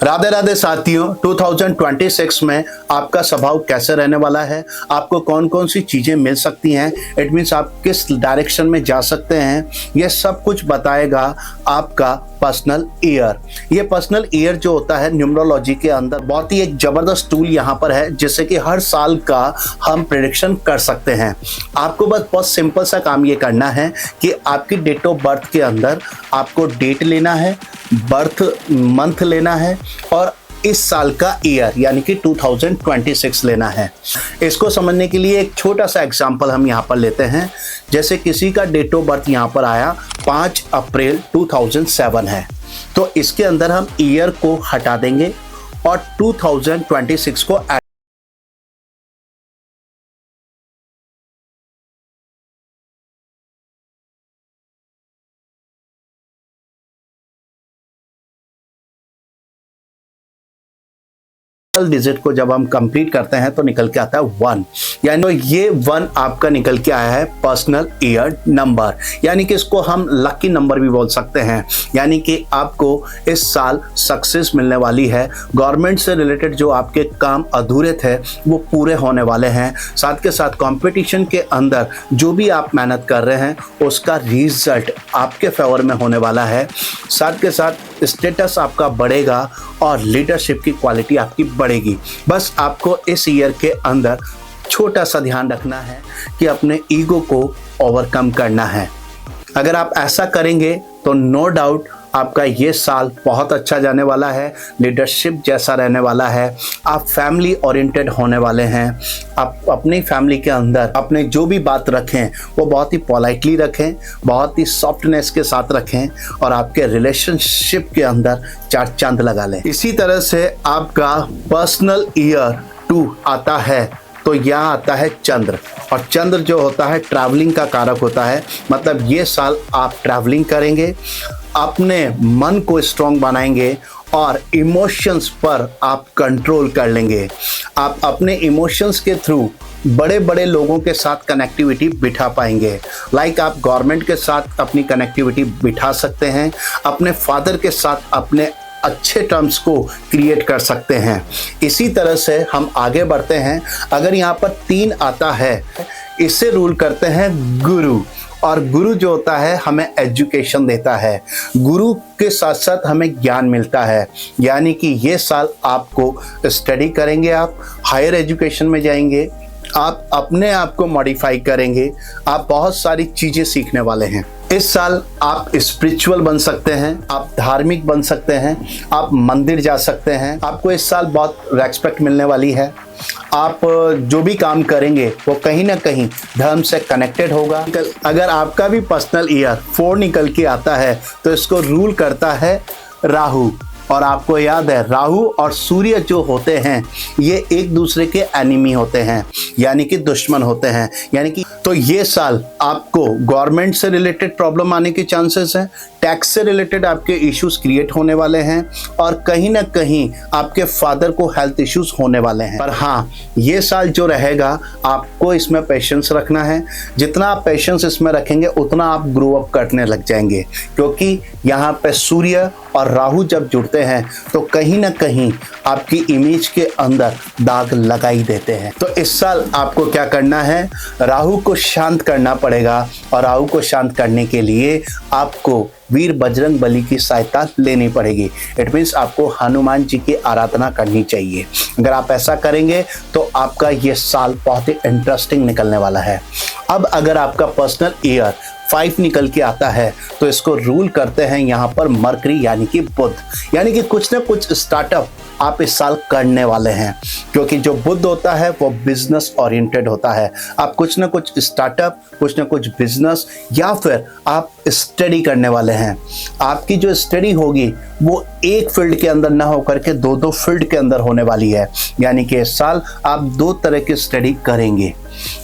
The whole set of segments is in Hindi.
राधे राधे साथियों, 2026 में आपका स्वभाव कैसे रहने वाला है, आपको कौन कौन सी चीज़ें मिल सकती हैं, इट मीन्स आप किस डायरेक्शन में जा सकते हैं, ये सब कुछ बताएगा आपका पर्सनल ईयर। ये पर्सनल ईयर जो होता है न्यूमरोलॉजी के अंदर बहुत ही एक जबरदस्त टूल यहाँ पर है, जिससे कि हर साल का हम प्रेडिक्शन कर सकते हैं। आपको बस बहुत सिंपल सा काम ये करना है कि आपकी डेट ऑफ बर्थ के अंदर आपको डेट लेना है, बर्थ मंथ लेना है और इस साल का ईयर यानी कि 2026 लेना है। इसको समझने के लिए एक छोटा सा एग्जांपल हम यहाँ पर लेते हैं। जैसे किसी का डेट ऑफ बर्थ यहाँ पर आया 5 अप्रैल 2007 है, तो इसके अंदर हम ईयर को हटा देंगे और 2026 को डिजिट को जब हम कंप्लीट करते हैं तो निकल के आता है 1, यानी तो ये 1 आपका निकल के आया है पर्सनल ईयर नंबर, यानी कि इसको हम लकी नंबर भी बोल सकते हैं। यानी कि आपको इस साल सक्सेस मिलने वाली है, गवर्नमेंट से रिलेटेड जो आपके काम अधूरे थे वो पूरे होने वाले हैं। साथ के साथ कंपटीशन के अंदर जो भी आप मेहनत कर रहे हैं उसका रिजल्ट आपके फेवर में होने वाला है। साथ के साथ स्टेटस आपका बढ़ेगा और लीडरशिप की क्वालिटी आपकी बढ़ेगी। बस आपको इस ईयर के अंदर छोटा सा ध्यान रखना है कि अपने ईगो को ओवरकम करना है। अगर आप ऐसा करेंगे तो नो डाउट आपका ये साल बहुत अच्छा जाने वाला है, लीडरशिप जैसा रहने वाला है, आप फैमिली ओरिएंटेड होने वाले हैं। आप अपनी फैमिली के अंदर अपने जो भी बात रखें वो बहुत ही पोलाइटली रखें, बहुत ही सॉफ्टनेस के साथ रखें और आपके रिलेशनशिप के अंदर 4 चांद लगा लें। इसी तरह से आपका पर्सनल ईयर 2 आता है, तो यहाँ आता है चंद्र, और चंद्र जो होता है ट्रैवलिंग का कारक होता है। मतलब ये साल आप ट्रैवलिंग करेंगे, अपने मन को स्ट्रॉन्ग बनाएंगे और इमोशंस पर आप कंट्रोल कर लेंगे। आप अपने इमोशंस के थ्रू बड़े बड़े लोगों के साथ कनेक्टिविटी बिठा पाएंगे। लाइक आप गवर्नमेंट के साथ अपनी कनेक्टिविटी बिठा सकते हैं, अपने फादर के साथ अपने अच्छे टर्म्स को क्रिएट कर सकते हैं। इसी तरह से हम आगे बढ़ते हैं। अगर यहाँ पर 3 आता है, इससे रूल करते हैं गुरु, और गुरु जो होता है हमें एजुकेशन देता है, गुरु के साथ साथ हमें ज्ञान मिलता है। यानी कि ये साल आपको स्टडी करेंगे, आप हायर एजुकेशन में जाएंगे, आप अपने आप को मॉडिफाई करेंगे, आप बहुत सारी चीज़ें सीखने वाले हैं। इस साल आप स्पिरिचुअल बन सकते हैं, आप धार्मिक बन सकते हैं, आप मंदिर जा सकते हैं। आपको इस साल बहुत रेस्पेक्ट मिलने वाली है। आप जो भी काम करेंगे वो कहीं ना कहीं धर्म से कनेक्टेड होगा। अगर आपका भी पर्सनल ईयर 4 निकल के आता है तो इसको रूल करता है राहु, और आपको याद है राहु और सूर्य जो होते हैं ये एक दूसरे के एनिमी होते हैं, यानी कि दुश्मन होते हैं। यानी कि तो ये साल आपको गवर्नमेंट से रिलेटेड प्रॉब्लम आने के चांसेस हैं, टैक्स से रिलेटेड आपके इश्यूज क्रिएट होने वाले हैं और कहीं ना कहीं आपके फादर को हेल्थ इश्यूज होने वाले हैं। पर हाँ, ये साल जो रहेगा आपको इसमें पेशेंस रखना है। जितना आप पेशेंस इसमें रखेंगे उतना आप ग्रो अप करने लग जाएंगे, क्योंकि यहाँ पे सूर्य और राहु जब जुड़ते हैं तो कहीं ना कहीं आपकी इमेज के अंदर दाग लगा ही देते हैं। तो इस साल आपको क्या करना है, राहु को शांत करना पड़ेगा, और राहु को शांत करने के लिए आपको वीर बजरंग बली की सहायता लेनी पड़ेगी। इट मीन्स आपको हनुमान जी की आराधना करनी चाहिए। अगर आप ऐसा करेंगे तो आपका ये साल बहुत ही इंटरेस्टिंग निकलने वाला है। अब अगर आपका पर्सनल ईयर 5 निकल के आता है तो इसको रूल करते हैं यहाँ पर मरकरी यानी कि बुध। यानी कि कुछ ना कुछ स्टार्टअप आप इस साल करने वाले हैं, क्योंकि जो बुध होता है वो बिजनेस ओरिएंटेड होता है। आप कुछ ना कुछ स्टार्टअप, कुछ ना कुछ बिजनेस या फिर आप स्टडी करने वाले हैं। आपकी जो स्टडी होगी वो एक फील्ड के अंदर ना होकर के 2-2 फील्ड के अंदर होने वाली है। यानी कि इस साल आप 2 तरह की स्टडी करेंगे।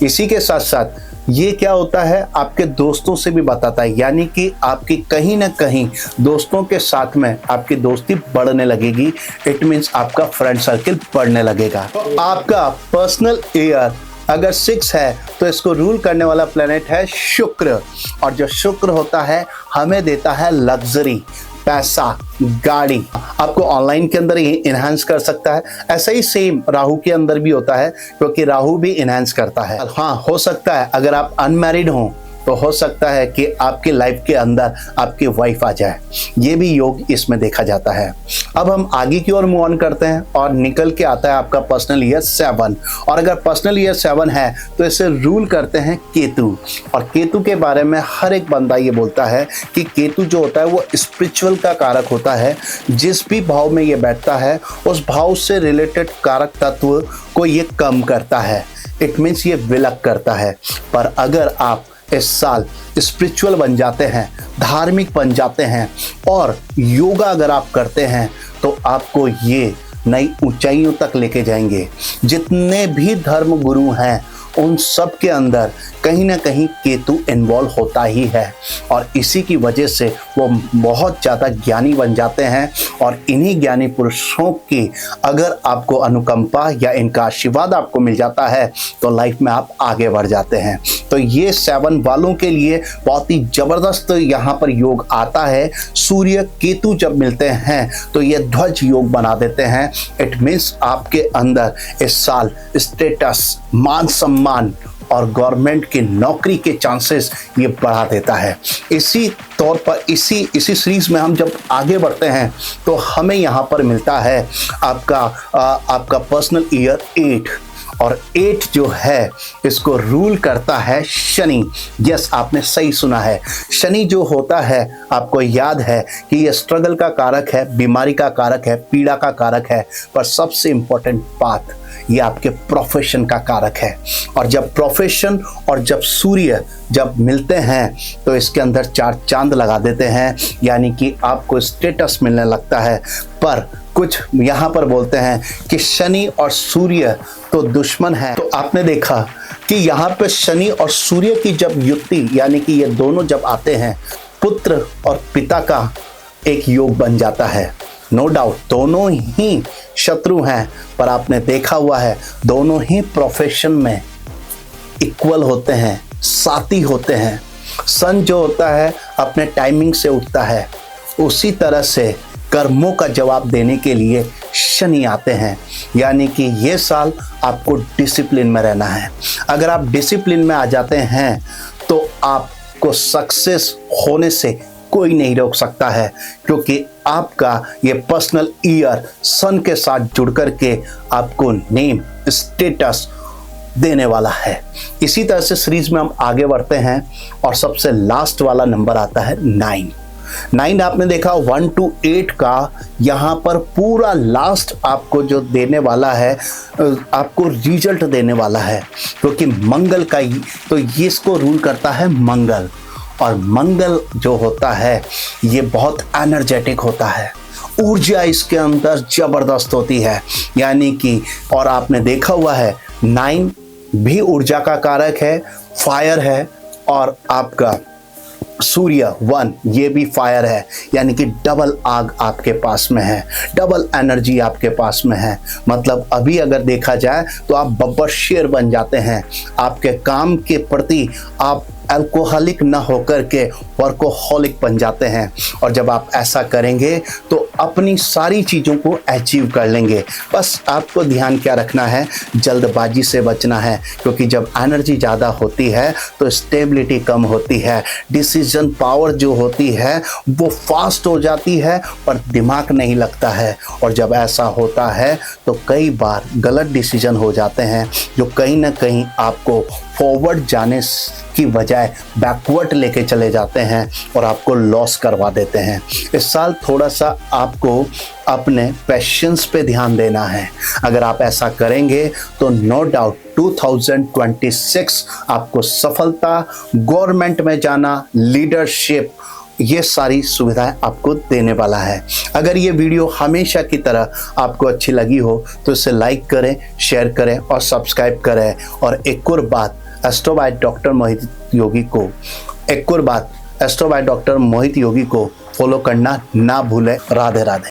इसी के साथ साथ ये क्या होता है आपके दोस्तों से भी बताता है, यानी कि आपकी कहीं ना कहीं दोस्तों के साथ में आपकी दोस्ती बढ़ने लगेगी। इट मीन्स आपका फ्रेंड सर्किल बढ़ने लगेगा। तो आपका पर्सनल ईयर अगर 6 है तो इसको रूल करने वाला प्लेनेट है शुक्र, और जो शुक्र होता है हमें देता है लग्जरी, पैसा, गाड़ी आपको ऑनलाइन के अंदर ही इनहेंस कर सकता है। ऐसा ही सेम राहु के अंदर भी होता है, क्योंकि राहु भी इनहेंस करता है। हाँ, हो सकता है अगर आप अनमैरिड हों तो हो सकता है कि आपकी लाइफ के अंदर आपकी वाइफ आ जाए, ये भी योग इसमें देखा जाता है। अब हम आगे की ओर मूव ऑन करते हैं और निकल के आता है आपका पर्सनल ईयर 7। और अगर पर्सनल ईयर 7 है तो इसे रूल करते हैं केतु। और केतु के बारे में हर एक बंदा ये बोलता है कि केतु जो होता है वो स्पिरिचुअल का कारक होता है। जिस भी भाव में ये बैठता है उस भाव से रिलेटेड कारक तत्व को ये कम करता है, इट मीन्स ये विलक करता है। पर अगर आप इस साल स्पिरिचुअल बन जाते हैं, धार्मिक बन जाते हैं और योगा अगर आप करते हैं तो आपको ये नई ऊंचाइयों तक लेके जाएंगे। जितने भी धर्म गुरु हैं उन सब के अंदर कहीं ना कहीं केतु इन्वॉल्व होता ही है, और इसी की वजह से वो बहुत ज़्यादा ज्ञानी बन जाते हैं। और इन्हीं ज्ञानी पुरुषों की अगर आपको अनुकंपा या इनका आशीर्वाद आपको मिल जाता है तो लाइफ में आप आगे बढ़ जाते हैं। तो ये 7 वालों के लिए बहुत ही ज़बरदस्त यहाँ पर योग आता है। सूर्य केतु जब मिलते हैं तो ये ध्वज योग बना देते हैं। इट मीन्स आपके अंदर इस साल स्टेटस, मान सम्मान और गवर्नमेंट की नौकरी के चांसेस ये बढ़ा देता है। इसी तौर पर इसी सीरीज में हम जब आगे बढ़ते हैं तो हमें यहाँ पर मिलता है आपका पर्सनल ईयर 8। और 8 जो है इसको रूल करता है शनि। यस, आपने सही सुना है। शनि जो होता है आपको याद है कि ये स्ट्रगल का कारक है, बीमारी का कारक है, पीड़ा का कारक है। पर सबसे इम्पोर्टेंट बात, ये आपके प्रोफेशन का कारक है। और जब प्रोफेशन और जब सूर्य जब मिलते हैं तो इसके अंदर 4 चांद लगा देते हैं, यानी कि आपको स्टेटस मिलने लगता है। पर कुछ यहाँ पर बोलते हैं कि शनि और सूर्य तो दुश्मन है। तो आपने देखा कि यहाँ पे शनि और सूर्य की जब युक्ति, यानी कि ये दोनों जब आते हैं, पुत्र और पिता का एक योग बन जाता है। नो डाउट दोनों ही शत्रु हैं, पर आपने देखा हुआ है दोनों ही प्रोफेशन में इक्वल होते हैं, साथी होते हैं। सन जो होता है अपने टाइमिंग से उठता है, उसी तरह से कर्मों का जवाब देने के लिए शनि आते हैं। यानी कि ये साल आपको डिसिप्लिन में रहना है। अगर आप डिसिप्लिन में आ जाते हैं तो आपको सक्सेस होने से कोई नहीं रोक सकता है, क्योंकि आपका ये पर्सनल ईयर सन के साथ जुड़ करके आपको नेम, स्टेटस देने वाला है। इसी तरह से सीरीज में हम आगे बढ़ते हैं और सबसे लास्ट वाला नंबर आता है 9। आपने देखा 1 to 8 का यहाँ पर पूरा लास्ट आपको जो देने वाला है, आपको रिजल्ट देने वाला है, क्योंकि मंगल का ही तो ये इसको रूल करता है मंगल। और मंगल जो होता है ये बहुत एनर्जेटिक होता है, ऊर्जा इसके अंदर जबरदस्त होती है। यानी कि और आपने देखा हुआ है 9 भी ऊर्जा का कारक है, फायर है, और आपका सूर्य 1 ये भी फायर है। यानी कि डबल आग आपके पास में है, डबल एनर्जी आपके पास में है। मतलब अभी अगर देखा जाए तो आप बब्बर शेर बन जाते हैं। आपके काम के प्रति आप अल्कोहलिक न होकर के वर्कोहलिक बन जाते हैं। और जब आप ऐसा करेंगे तो अपनी सारी चीज़ों को अचीव कर लेंगे। बस आपको ध्यान क्या रखना है, जल्दबाजी से बचना है, क्योंकि जब एनर्जी ज़्यादा होती है तो स्टेबिलिटी कम होती है, डिसीजन पावर जो होती है वो फास्ट हो जाती है पर दिमाग नहीं लगता है। और जब ऐसा होता है तो कई बार गलत डिसीजन हो जाते हैं जो कहीं ना कहीं आपको फॉरवर्ड जाने की बजाय बैकवर्ड लेके चले जाते हैं और आपको लॉस करवा देते हैं। इस साल थोड़ा सा आपको अपने पैशंस पे ध्यान देना है। अगर आप ऐसा करेंगे तो नो डाउट 2026 आपको सफलता, गवर्नमेंट में जाना, लीडरशिप, ये सारी सुविधाएं आपको देने वाला है। अगर ये वीडियो हमेशा की तरह आपको अच्छी लगी हो तो इसे लाइक करें, शेयर करें और सब्सक्राइब करें। और एक और बात, एस्ट्रो बाय डॉक्टर मोहित योगी को फॉलो करना ना भूलें। राधे राधे।